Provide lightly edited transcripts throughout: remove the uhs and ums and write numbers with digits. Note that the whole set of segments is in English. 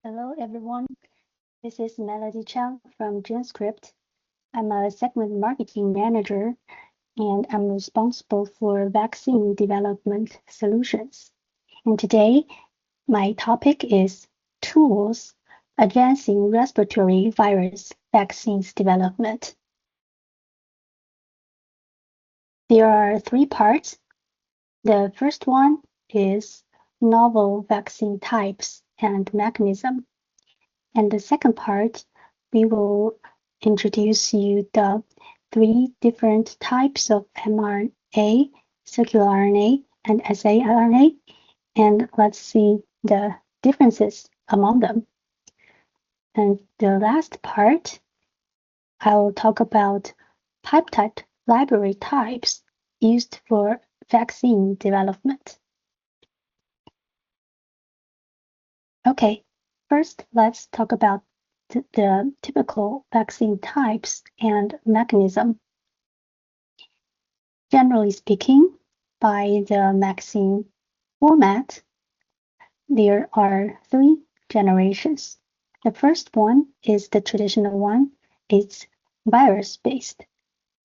Hello, everyone. This is Melody Chang from GenScript. I'm a segment marketing manager, and I'm responsible for vaccine development solutions. And today, my topic is tools advancing respiratory virus vaccines development. There are three parts. The first one is novel vaccine types and mechanism. And the second part, we will introduce you the three different types of mRNA, circular RNA, and saRNA, and let's see the differences among them. And the last part, I will talk about peptide library types used for vaccine development. Okay, first let's talk about the typical vaccine types and mechanism. Generally speaking, by the vaccine format, there are three generations. The first one is the traditional one. It's virus-based.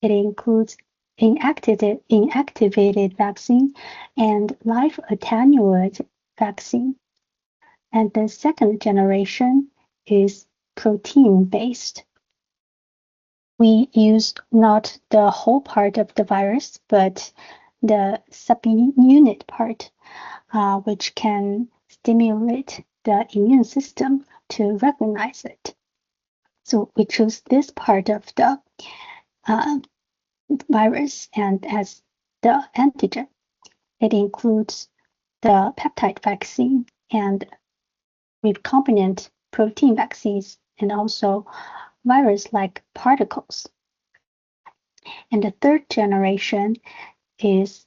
It includes inactivated vaccine and live attenuated vaccine. And the second generation is protein-based. We use not the whole part of the virus, but the subunit part, which can stimulate the immune system to recognize it. So we choose this part of the virus and as the antigen. It includes the peptide vaccine and recombinant protein vaccines and also virus-like particles. And the third generation is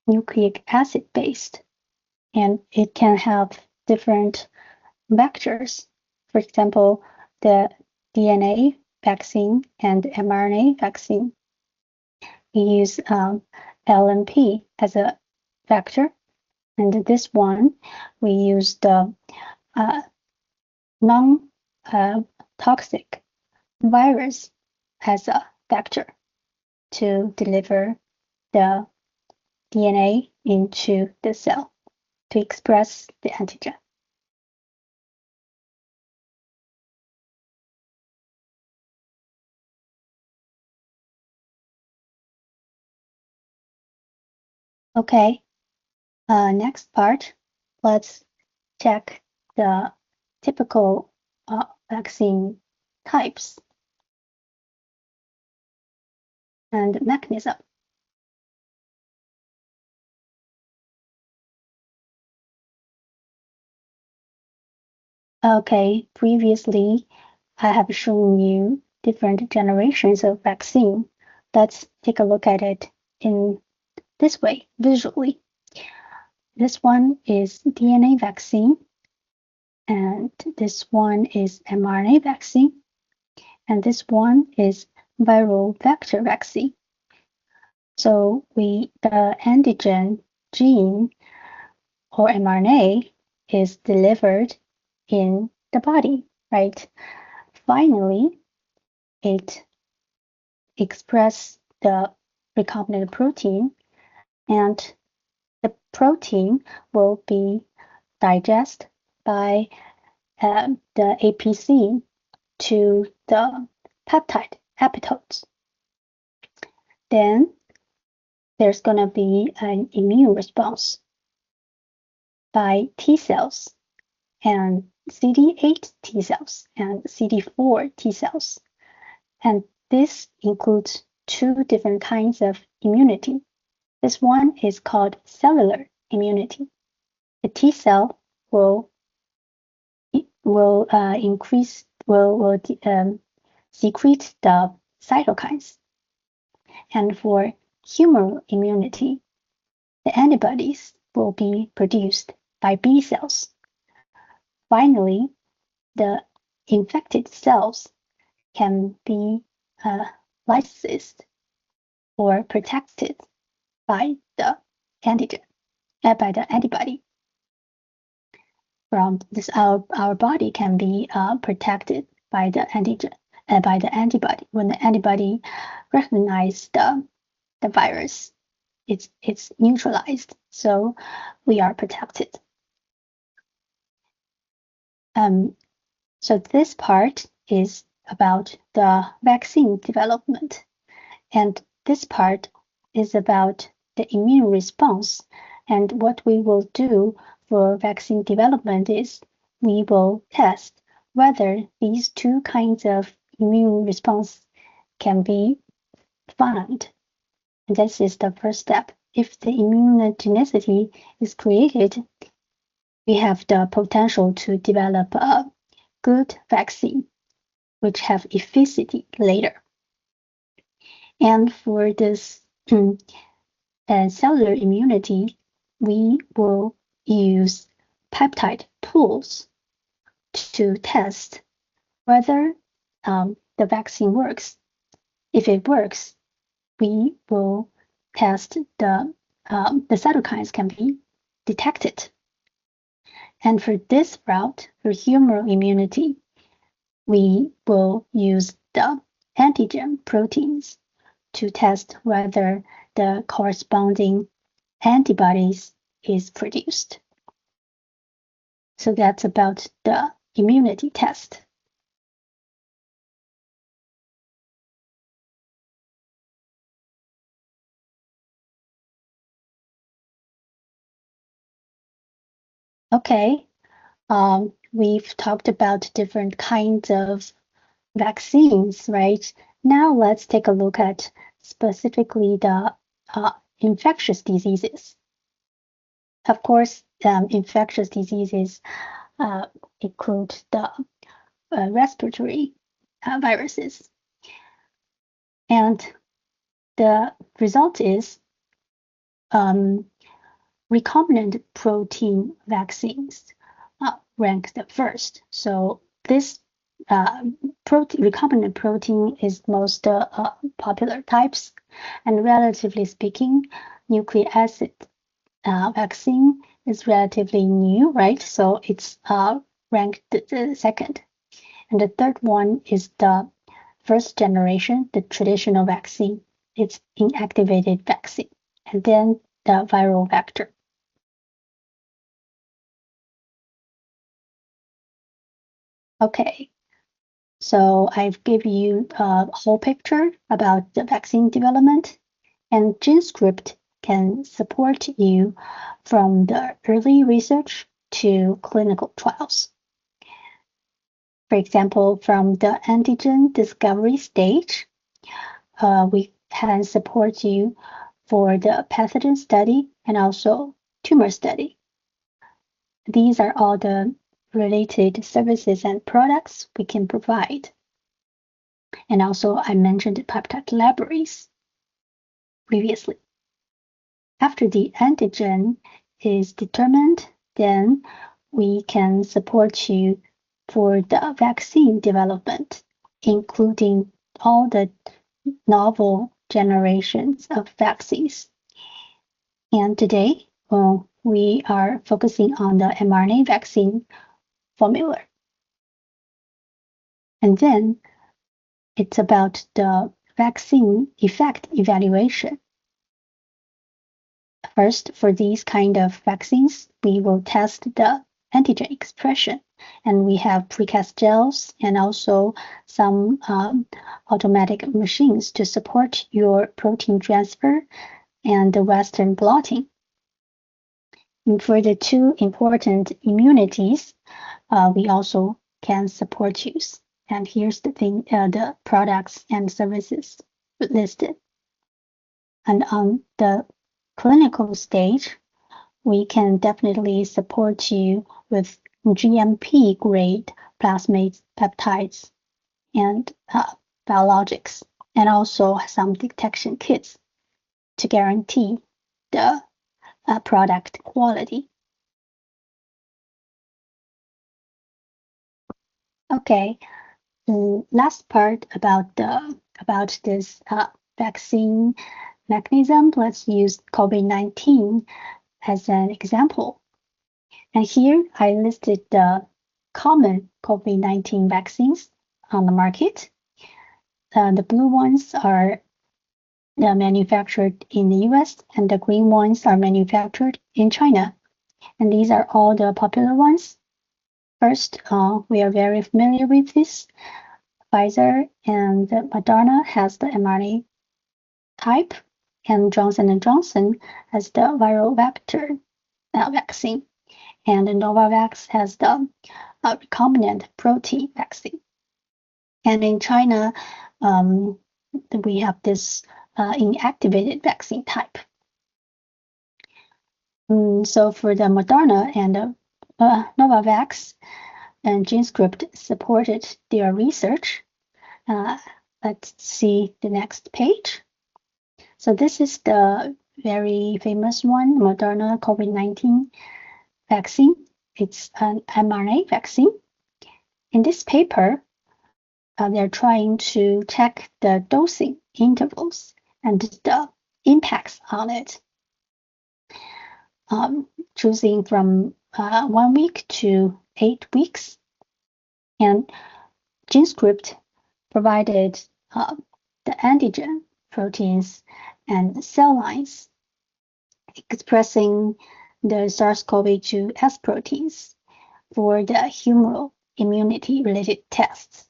nucleic acid-based, and it can have different vectors. For example, the DNA vaccine and mRNA vaccine. We use LNP as a vector, and this one we use the non-toxic virus as a vector to deliver the DNA into the cell to express the antigen. Okay, next part, let's check the typical vaccine types and mechanism. Okay, previously I have shown you different generations of vaccine. Let's take a look at it in this way, visually. This one is DNA vaccine, and this one is mRNA vaccine, and this one is viral vector vaccine. So the antigen gene or mRNA is delivered in the body, right? Finally, it expresses the recombinant protein, and the protein will be digested by the APC to the peptide epitopes. Then there's going to be an immune response by T cells and CD8 T cells and CD4 T cells. And this includes two different kinds of immunity. This one is called cellular immunity. The T cell will secrete the cytokines. And for humoral immunity, the antibodies will be produced by B cells. Finally, the infected cells can be lysed or protected by the antigen, by the antibody. from this, our body can be protected by the antigen, by the antibody. When the antibody recognizes the virus, it's neutralized, so we are protected. So this part is about the vaccine development, and this part is about the immune response. And what we will do for vaccine development is we will test whether these two kinds of immune response can be found. And this is the first step. If the immunogenicity is created, we have the potential to develop a good vaccine, which have efficacy later. And for this cellular immunity, we will use peptide pools to test whether the vaccine works. If it works, we will test the cytokines can be detected. And for this route, for humoral immunity, we will use the antigen proteins to test whether the corresponding antibodies is produced. So that's about the immunity test. Okay, we've talked about different kinds of vaccines, right? Now let's take a look at specifically the infectious diseases. Of course, infectious diseases include the respiratory viruses. And the result is recombinant protein vaccines rank the first. So this recombinant protein is most popular types, and relatively speaking, nucleic acid vaccine is relatively new, right? So it's ranked the second. And the third one is the first generation, the traditional vaccine. It's inactivated vaccine. And then the viral vector. Okay, so I've given you a whole picture about the vaccine development, and GenScript can support you from the early research to clinical trials. For example, from the antigen discovery stage, we can support you for the pathogen study and also tumor study. These are all the related services and products we can provide. And also, I mentioned peptide libraries previously. After the antigen is determined, then we can support you for the vaccine development, including all the novel generations of vaccines. And today, we are focusing on the mRNA vaccine formula. And then it's about the vaccine effect evaluation. First, for these kind of vaccines, we will test the antigen expression. And we have precast gels and also some automatic machines to support your protein transfer and the Western blotting. And for the two important immunities, we also can support use. And here's the thing, the products and services listed. And on the clinical stage, we can definitely support you with GMP grade plasmids, peptides, and biologics, and also some detection kits to guarantee the product quality. Okay, last part about this vaccine mechanism. Let's use COVID-19 as an example. And here I listed the common COVID-19 vaccines on the market. The blue ones are manufactured in the US, and the green ones are manufactured in China. And these are all the popular ones. First, we are very familiar with this. Pfizer and Moderna has the mRNA type, and Johnson & Johnson has the viral vector vaccine, and Novavax has the recombinant protein vaccine. And in China, we have this inactivated vaccine type. So for the Moderna and Novavax, and GenScript supported their research. Let's see the next page. So this is the very famous one, Moderna COVID-19 vaccine. It's an mRNA vaccine. In this paper, they're trying to check the dosing intervals and the impacts on it, choosing from 1 week to 8 weeks. And GenScript provided the antigen proteins and cell lines expressing the SARS-CoV-2 S proteins for the humoral immunity-related tests.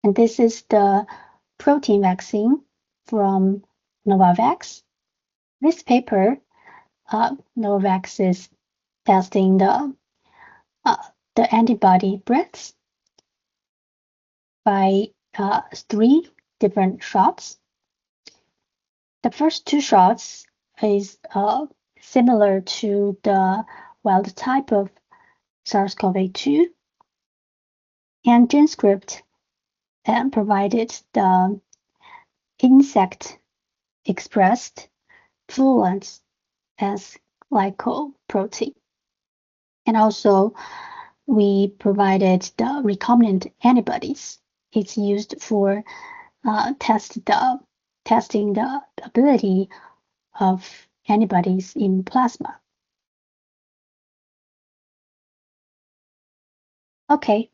And this is the protein vaccine from Novavax. This paper, Novavax is testing the antibody breadths by 3 different shots. The first 2 shots is similar to the wild type of SARS-CoV-2, and GenScript provided the insect-expressed fluent as glycoprotein. And also, we provided the recombinant antibodies. It's used for testing the ability of antibodies in plasma. Okay,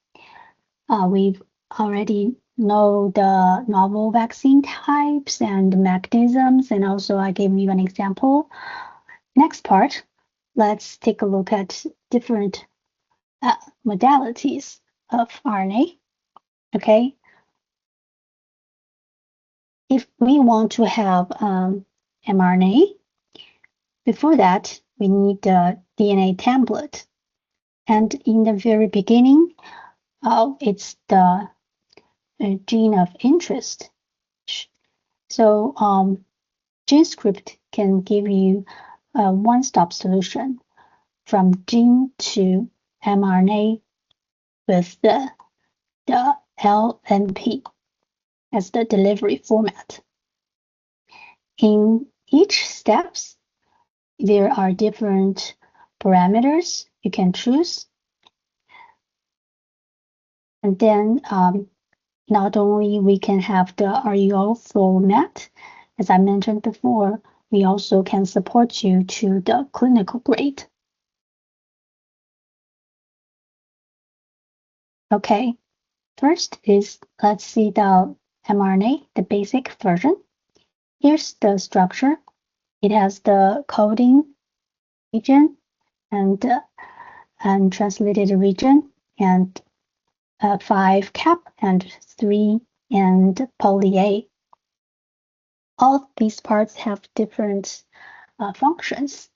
we've already know the novel vaccine types and mechanisms, and also I gave you an example. Next part, let's take a look at different modalities of RNA. Okay, if we want to have mRNA, before that, we need the DNA template. And in the very beginning, it's the gene of interest. So GenScript can give you a one-stop solution from gene to mRNA with the LNP as the delivery format. In each steps, there are different parameters you can choose. And then not only we can have the RUO format, as I mentioned before, we also can support you to the clinical grade. Okay, first is let's see the mRNA, the basic version. Here's the structure. It has the coding region and translated region and 5 cap and 3 and poly A. All of these parts have different functions.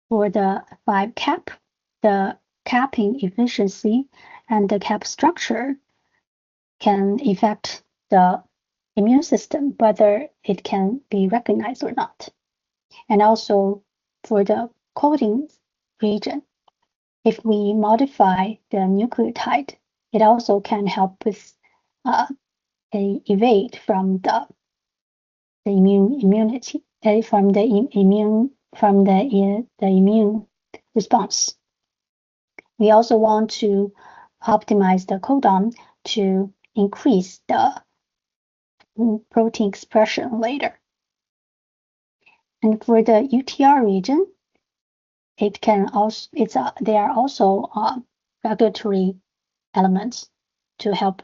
For the 5 cap, the capping efficiency and the cap structure can affect the immune system, whether it can be recognized or not. And also for the coding region, if we modify the nucleotide, it also can help with evade from the immunity from the immune response. We also want to optimize the codon to increase the protein expression later. And for the UTR region, it can also they are also regulatory elements to help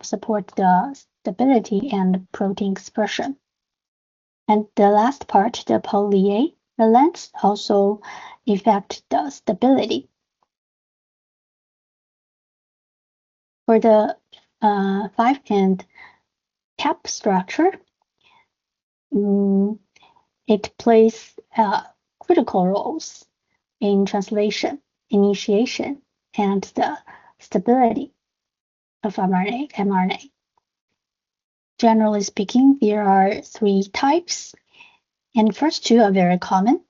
support the stability and protein expression. And the last part, the poly-A, the length also affect the stability. For the 5' cap structure, it plays critical roles in translation, initiation, and the stability of mRNA. Generally speaking, there are 3 types, and the first 2 are very common.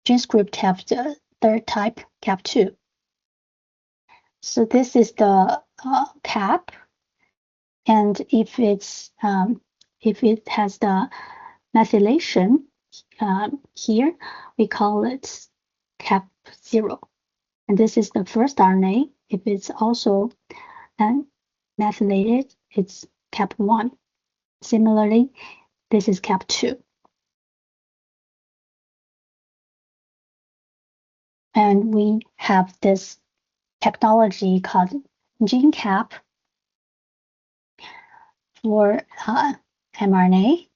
GenScript have the third type, Cap2. So this is the cap, and if it has the methylation here, we call it Cap0. And this is the first RNA. If it's also methylated, it's Cap1. Similarly, this is Cap2. And we have this technology called GenCap for mRNA,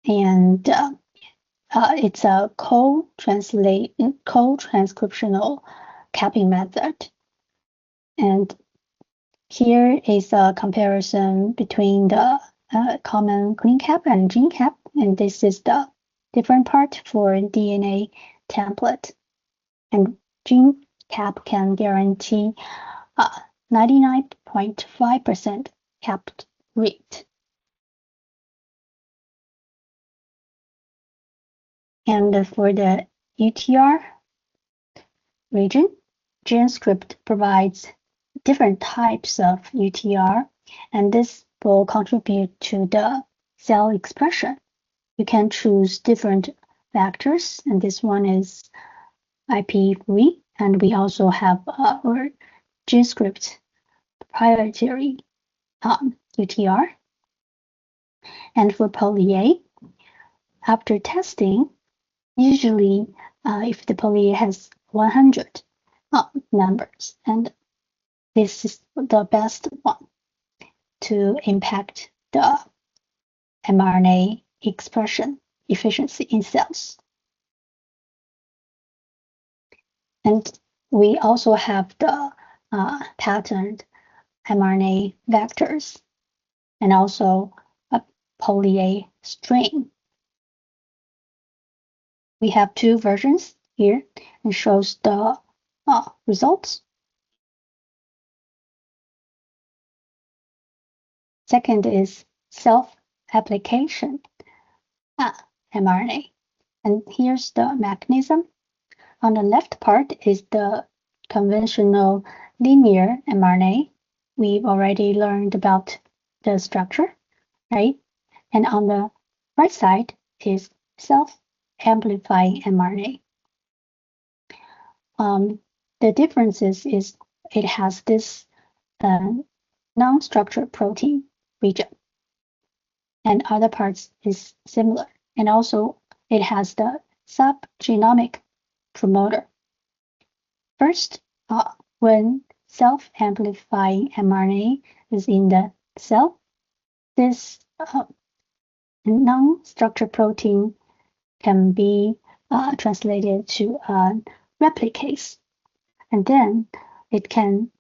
and it's a co-transcriptional capping method. And here is a comparison between the common CleanCap and GenCap, and this is the different part for DNA template. And GenCap can guarantee 99.5% capped rate. And for the UTR region, GenScript provides different types of UTR, and this will contribute to the cell expression. You can choose different vectors, and this one is IP3, and we also have our GenScript proprietary UTR. And for poly-A, after testing, usually if the poly-A has 100 numbers, and this is the best one to impact the mRNA expression efficiency in cells. And we also have the patterned mRNA vectors and also a poly-A strain. We have 2 versions here and shows the results. Second is self-application mRNA. And here's the mechanism. On the left part is the conventional linear mRNA. We've already learned about the structure, right? And on the right side is self-amplifying mRNA. The differences is it has this non-structured protein region, and other parts is similar. And also it has the subgenomic promoter. First, when self-amplifying mRNA is in the cell, this non-structured protein can be translated to replicase, and then it can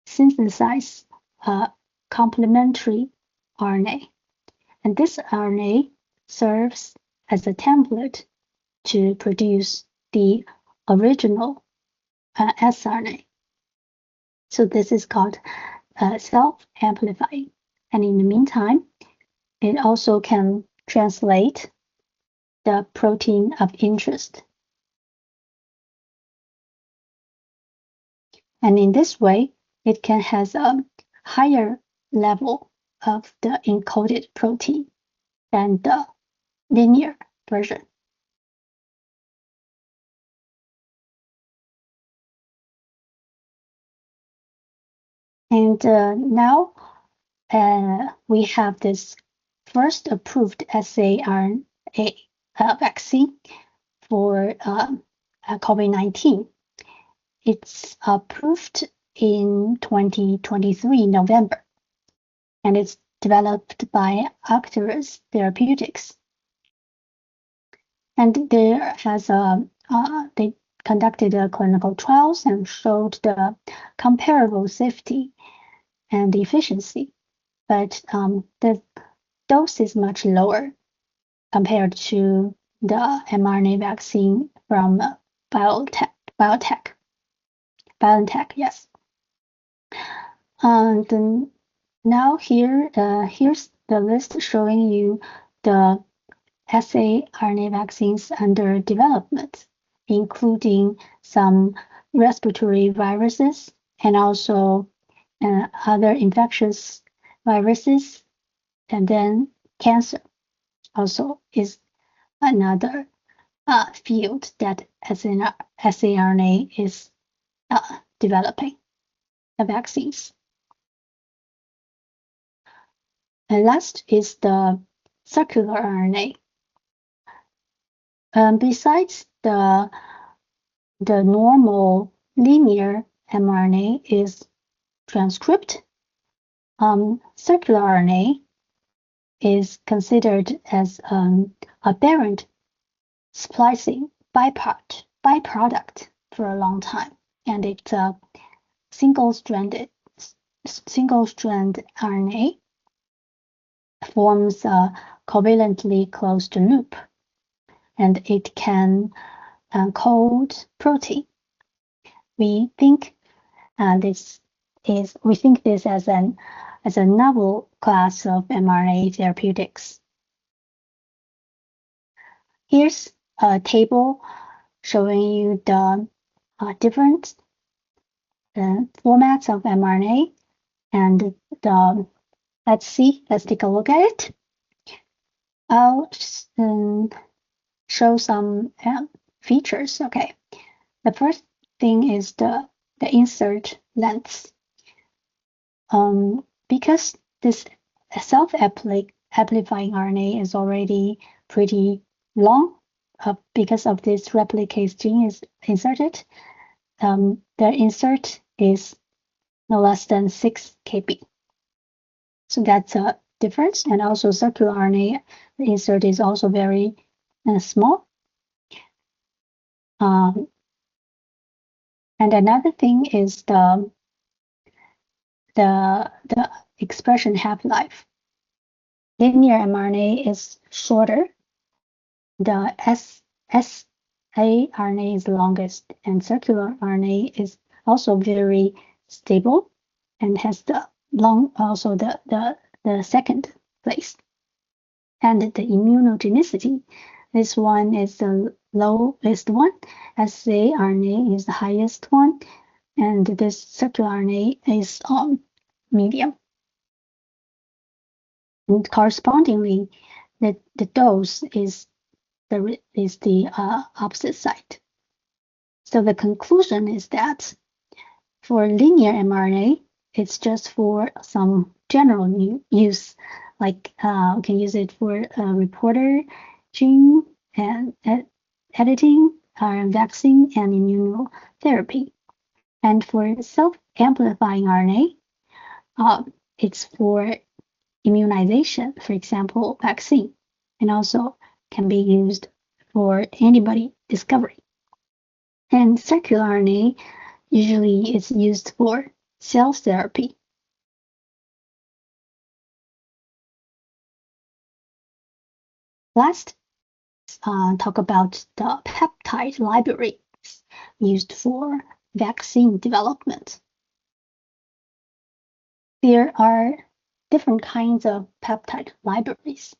synthesize complementary RNA. And this RNA serves as a template to produce the original saRNA. So this is called self-amplifying. And in the meantime, it also can translate the protein of interest. And in this way, it can have a higher level of the encoded protein than the linear version. And now we have this first approved saRNA vaccine for COVID-19. It's approved in 2023 November, and it's developed by Arcturus Therapeutics. And they conducted clinical trials and showed the comparable safety and efficiency, but the dose is much lower compared to the mRNA vaccine from BioNTech, yes. And now here's the list showing you the saRNA vaccines under development, including some respiratory viruses and also other infectious viruses, and then cancer also is another field that saRNA is developing the vaccines. And last is the circular RNA. Besides the normal linear mRNA is transcript, circular RNA is considered as aberrant splicing byproduct for a long time, and it's a single-strand RNA forms a covalently closed loop, and it can code protein. We think this as a novel class of mRNA therapeutics. Here's a table showing you the different formats of mRNA, and let's take a look at it. I'll show some features. Okay, the first thing is the insert length. Because this self-amplifying RNA is already pretty long, because of this replicase gene is inserted, the insert is no less than 6 kb. So that's a difference. And also circular RNA, the insert is also very small. And another thing is the expression half-life. Linear mRNA is shorter. The saRNA is longest, and circular RNA is also very stable and has the second place. And the immunogenicity, this one is the lowest one. saRNA is the highest one, and this circular RNA is medium. And correspondingly, the dose is the opposite side. So the conclusion is that for linear mRNA, it's just for some general use, like we can use it for reporter gene and editing, vaccine, and immunotherapy. And for self-amplifying RNA, it's for immunization, for example, vaccine, and also can be used for antibody discovery. And circular RNA usually is used for cell therapy. Last, talk about the peptide libraries used for vaccine development. There are different kinds of peptide libraries.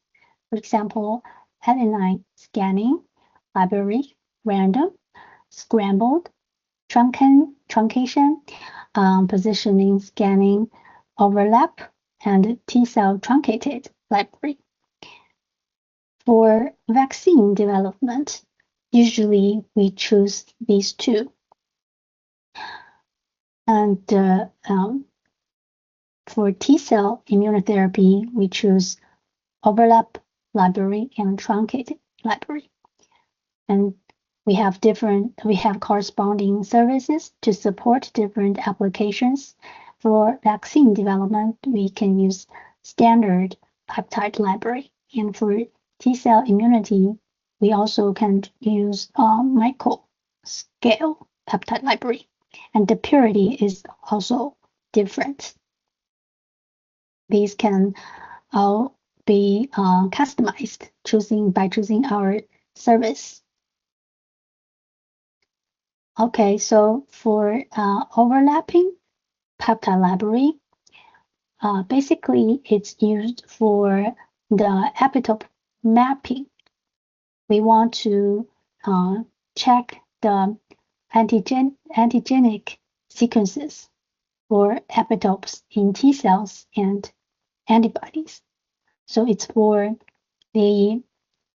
For example, adenine scanning library, random, scrambled, truncation, positioning scanning, overlap, and T-cell truncated library. For vaccine development, usually we choose these two. And for T-cell immunotherapy, we choose overlap library and truncated library. And we have corresponding services to support different applications. For vaccine development, we can use standard peptide library. And for T-cell immunity, we also can use micro-scale peptide library. And the purity is also different. These can all be customized by choosing our service. Okay, so for overlapping peptide library, basically it's used for the epitope mapping. We want to check the antigenic sequences for epitopes in T cells and antibodies. So it's for the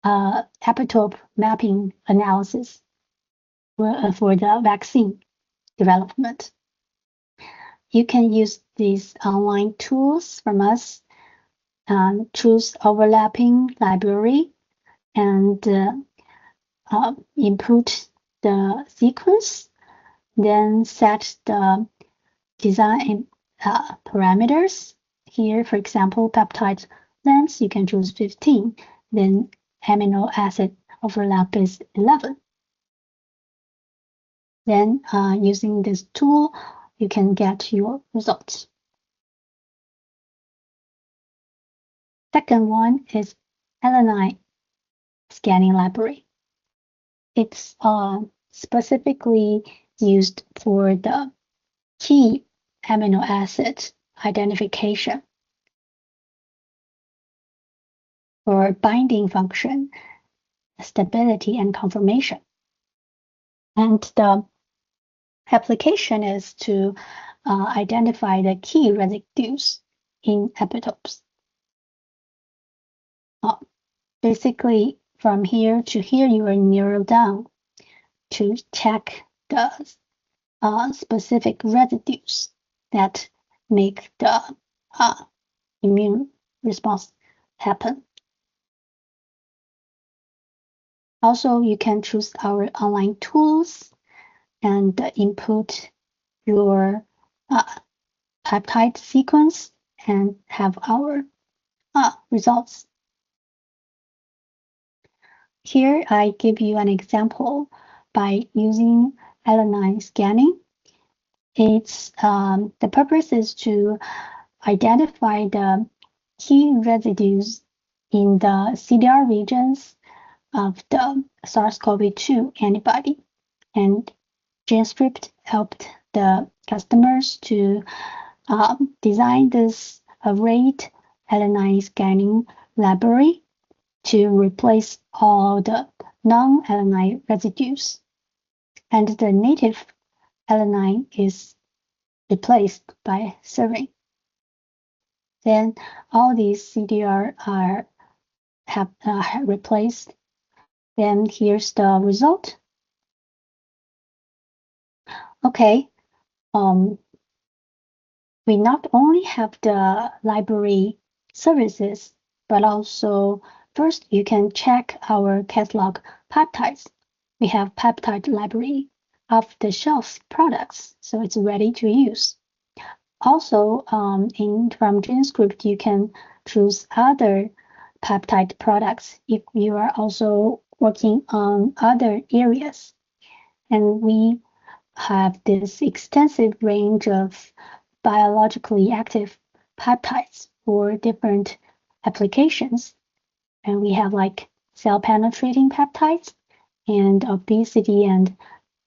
epitope mapping analysis for the vaccine development. You can use these online tools from us, choose overlapping library, and input the sequence, then set the design parameters. Here, for example, peptide length, you can choose 15, then amino acid overlap is 11. Then using this tool, you can get your results. Second one is alanine scanning library. It's specifically used for the key amino acid identification for binding function, stability, and conformation. And the application is to identify the key residues in epitopes. Basically, from here to here, you will narrow down to check the specific residues that make the immune response happen. Also, you can choose our online tools and input your peptide sequence and have our results. Here, I give you an example by using alanine scanning. It's the purpose is to identify the key residues in the CDR regions of the SARS-CoV-2 antibody, and GenScript helped the customers to design this arrayed alanine scanning library to replace all the non-alanine residues, and the native alanine is replaced by serine. Then all these CDR have replaced. Then here's the result. Okay, we not only have the library services, but also first you can check our catalog peptides. We have peptide library off-the-shelf products, so it's ready to use. Also, from GenScript, you can choose other peptide products if you are also working on other areas. And we have this extensive range of biologically active peptides for different applications. And we have like cell-penetrating peptides and obesity and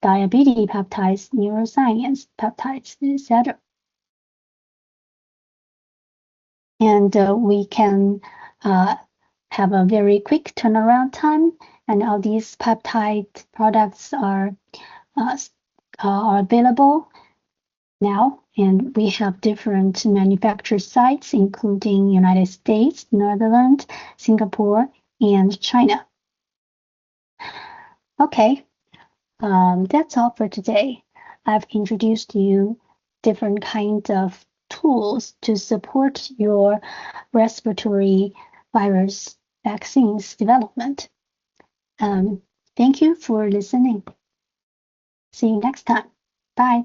diabetes peptides, neuroscience peptides, etc. And we can have a very quick turnaround time, and all these peptide products are available now, and we have different manufacturer sites, including United States, Netherlands, Singapore, and China. Okay, that's all for today. I've introduced you different kinds of tools to support your respiratory virus vaccines development. Thank you for listening. See you next time. Bye.